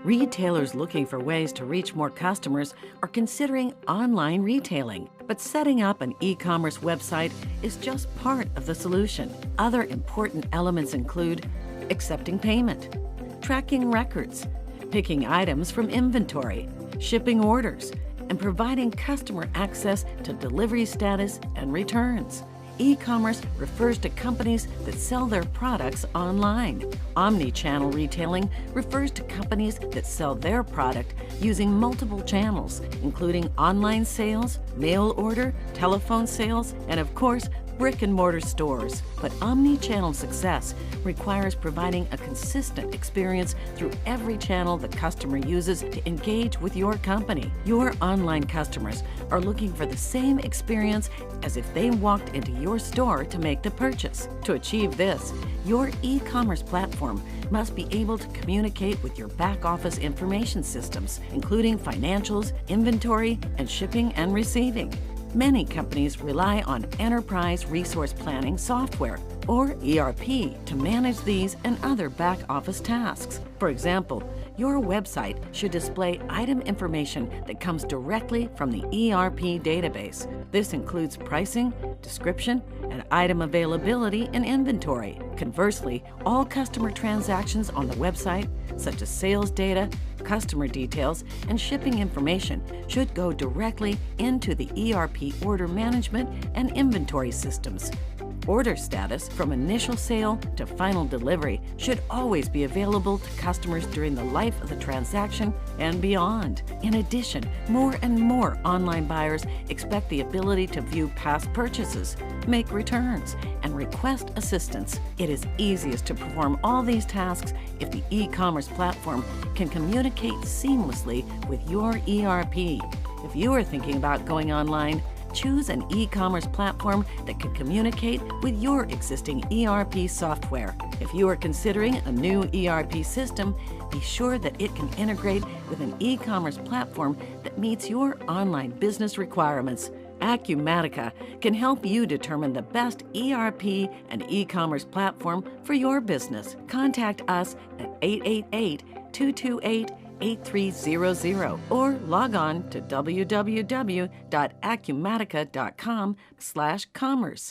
Retailers looking for ways to reach more customers are considering online retailing. But setting up an e-commerce website is just part of the solution. Other important elements include accepting payment, tracking records, picking items from inventory, shipping orders, and providing customer access to delivery status and returns. E-commerce refers to companies that sell their products online. Omni-channel retailing refers to companies that sell their product using multiple channels, including online sales, mail order, telephone sales, and of course, brick-and-mortar stores. But omni-channel success requires providing a consistent experience through every channel the customer uses to engage with your company. Your online customers are looking for the same experience as if they walked into your store to make the purchase. To achieve this, your e-commerce platform must be able to communicate with your back-office information systems, including financials, inventory, and shipping and receiving. Many companies rely on enterprise resource planning software, or ERP, to manage these and other back-office tasks. For example, your website should display item information that comes directly from the ERP database. This includes pricing, description, and item availability and inventory. Conversely, all customer transactions on the website, such as sales data, customer details, and shipping information, should go directly into the ERP order management and inventory systems. Order status from initial sale to final delivery should always be available to customers during the life of the transaction and beyond. In addition, more and more online buyers expect the ability to view past purchases, make returns, and request assistance. It is easiest to perform all these tasks if the e-commerce platform can communicate seamlessly with your ERP. If you are thinking about going online, choose an e-commerce platform that can communicate with your existing ERP software. If you are considering a new ERP system, be sure that it can integrate with an e-commerce platform that meets your online business requirements. Acumatica can help you determine the best ERP and e-commerce platform for your business. Contact us at 888-228-8300 or log on to www.acumatica.com/commerce.